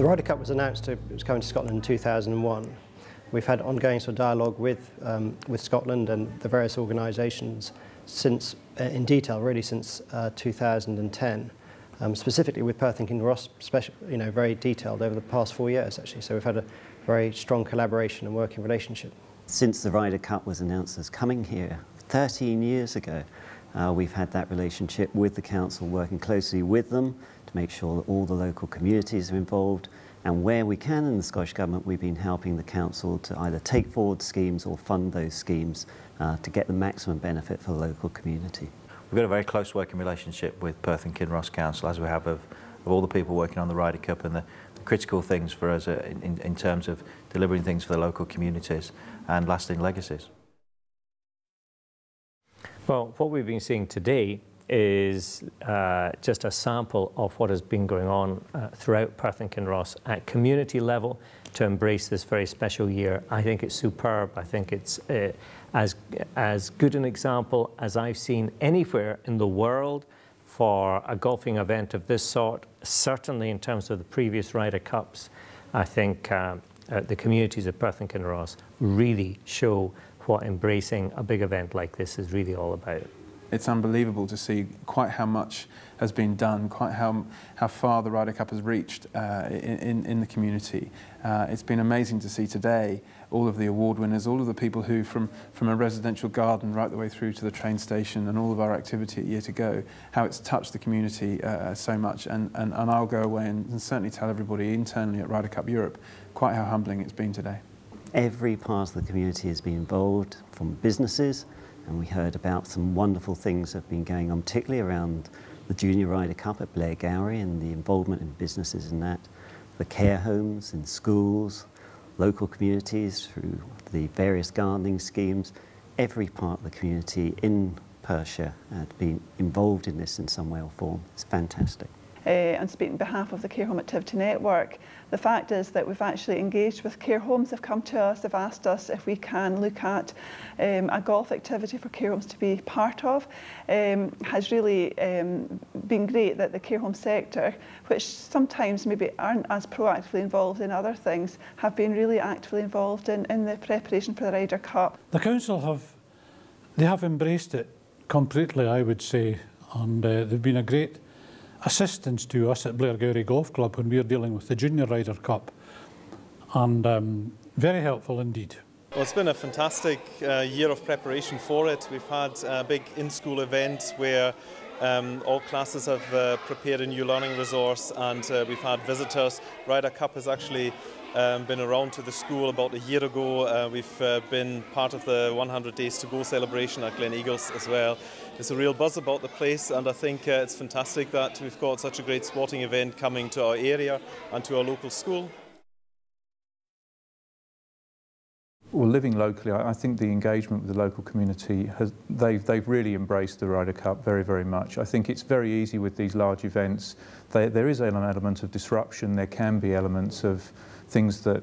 The Ryder Cup was announced it was coming to Scotland in 2001. We've had ongoing sort of dialogue with Scotland and the various organisations since, in detail, really since 2010. Specifically with Perth and Kinross, very detailed over the past 4 years actually. So we've had a very strong collaboration and working relationship. Since the Ryder Cup was announced as coming here 13 years ago, we've had that relationship with the council, working closely with them to make sure that all the local communities are involved, and where we can in the Scottish Government, we've been helping the council to either take forward schemes or fund those schemes to get the maximum benefit for the local community. We've got a very close working relationship with Perth and Kinross Council, as we have of all the people working on the Ryder Cup, and the critical things for us in terms of delivering things for the local communities and lasting legacies. Well, what we've been seeing today is just a sample of what has been going on throughout Perth and Kinross at community level to embrace this very special year. I think it's superb. I think it's as good an example as I've seen anywhere in the world for a golfing event of this sort, certainly in terms of the previous Ryder Cups. I think the communities of Perth and Kinross really show what embracing a big event like this is really all about. It's unbelievable to see quite how much has been done, quite how far the Ryder Cup has reached in the community. It's been amazing to see today all of the award winners, all of the people who from a residential garden right the way through to the train station and all of our activity at Year to Go, how it's touched the community so much. And I'll go away and certainly tell everybody internally at Ryder Cup Europe quite how humbling it's been today. Every part of the community has been involved, from businesses, and we heard about some wonderful things that have been going on, particularly around the Junior Ryder Cup at Blairgowrie and the involvement in businesses in that, the care homes in schools, local communities through the various gardening schemes. Every part of the community in Perthshire had been involved in this in some way or form. It's fantastic. And speaking on behalf of the Care Home Activity Network, the fact is that we've actually engaged with care homes. They've come to us, they've asked us if we can look at a golf activity for care homes to be part of. Has really been great that the care home sector, which sometimes maybe aren't as proactively involved in other things, have been really actively involved in the preparation for the Ryder Cup. The council have embraced it completely, I would say, and they've been a great assistance to us at Blairgowrie Golf Club when we're dealing with the Junior Ryder Cup, and very helpful indeed. Well, it's been a fantastic year of preparation for it. We've had a big in-school event where all classes have prepared a new learning resource, and we've had visitors. Ryder Cup has actually been around to the school about a year ago. We've been part of the 100 Days to Go celebration at Glen Eagles as well. There's a real buzz about the place, and I think it's fantastic that we've got such a great sporting event coming to our area and to our local school. Well, living locally, I think the engagement with the local community, they've really embraced the Ryder Cup very, very much. I think it's very easy with these large events. There is an element of disruption. There can be elements of things that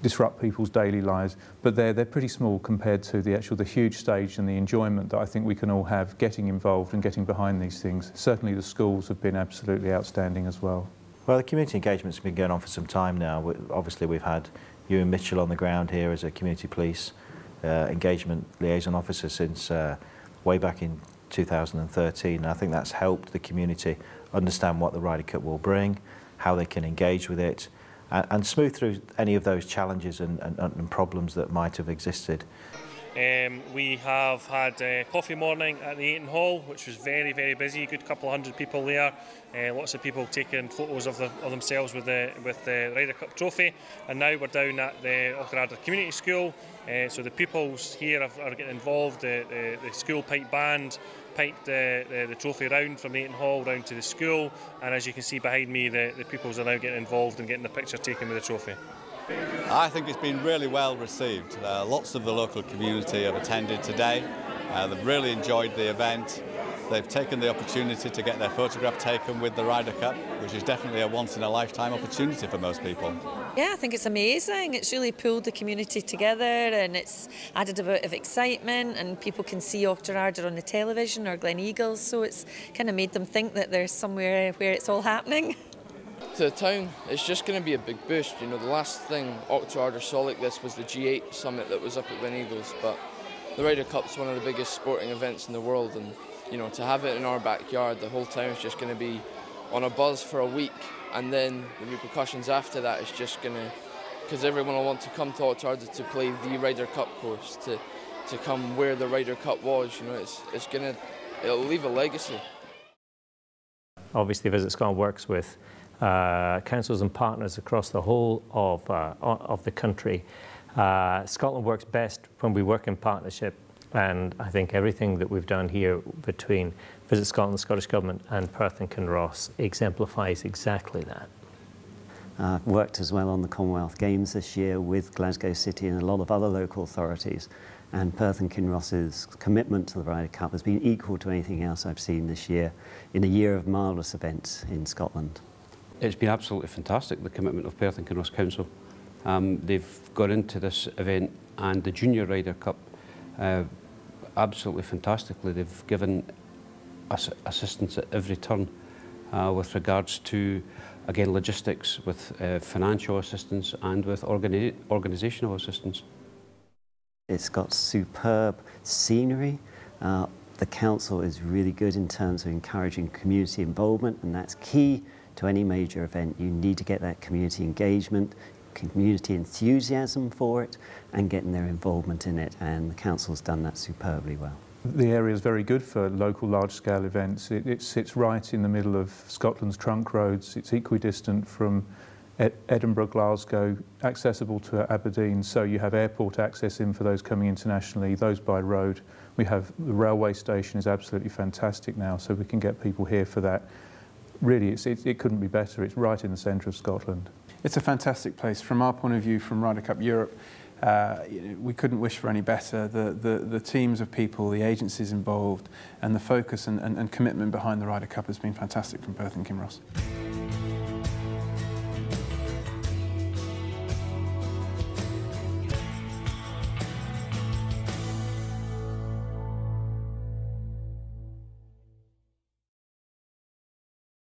disrupt people's daily lives, but they're pretty small compared to the huge stage and the enjoyment that I think we can all have getting involved and getting behind these things. Certainly the schools have been absolutely outstanding as well. Well, the community engagement's been going on for some time now. Obviously we've had Ewan Mitchell on the ground here as a community police engagement liaison officer since way back in 2013. And I think that's helped the community understand what the Ryder Cup will bring, how they can engage with it, and smooth through any of those challenges and problems that might have existed. We have had coffee morning at the Ayton Hall, which was very, very busy. A good couple of hundred people there. Lots of people taking photos of themselves with the Ryder Cup trophy. And now we're down at the Auchterarder Community School. So the pupils here are getting involved. The school pipe band piped the trophy round from the Ayton Hall round to the school. And as you can see behind me, the pupils are now getting involved and getting the picture taken with the trophy. I think it's been really well received. Lots of the local community have attended today. They've really enjoyed the event. They've taken the opportunity to get their photograph taken with the Ryder Cup, which is definitely a once-in-a-lifetime opportunity for most people. Yeah, I think it's amazing. It's really pulled the community together, and it's added a bit of excitement, and people can see Auchterarder on the television or Glen Eagles, so it's kind of made them think that there's somewhere where it's all happening. To the town, it's just going to be a big boost. You know, the last thing Octoarders saw like this was the G8 summit that was up at Glen Eagles, but the Ryder Cup's one of the biggest sporting events in the world, and you know, to have it in our backyard, the whole town is just going to be on a buzz for a week, and then the repercussions after that is just going to, because everyone will want to come to Octoarders to play the Ryder Cup course, to come where the Ryder Cup was. You know, it'll leave a legacy. Obviously, Visit Scotland works with councils and partners across the whole of the country. Scotland works best when we work in partnership, and I think everything that we've done here between Visit Scotland, the Scottish Government and Perth and Kinross exemplifies exactly that. I've worked as well on the Commonwealth Games this year with Glasgow City and a lot of other local authorities, and Perth and Kinross's commitment to the Ryder Cup has been equal to anything else I've seen this year in a year of marvellous events in Scotland. It's been absolutely fantastic, the commitment of Perth and Kinross Council. They've got into this event and the Junior Ryder Cup absolutely fantastically. They've given us assistance at every turn with regards to, again, logistics, with financial assistance and with organisational assistance. It's got superb scenery. The council is really good in terms of encouraging community involvement, and that's key to any major event. You need to get that community engagement, community enthusiasm for it, and getting their involvement in it, and the council's done that superbly well. The area is very good for local large-scale events. It sits right in the middle of Scotland's trunk roads. It's equidistant from Edinburgh, Glasgow, accessible to Aberdeen, so you have airport access in for those coming internationally, those by road. We have the railway station is absolutely fantastic now, so we can get people here for that. Really, it couldn't be better. It's right in the centre of Scotland. It's a fantastic place. From our point of view, from Ryder Cup Europe, we couldn't wish for any better. The teams of people, the agencies involved, and the focus and commitment behind the Ryder Cup has been fantastic from Perth and Kinross.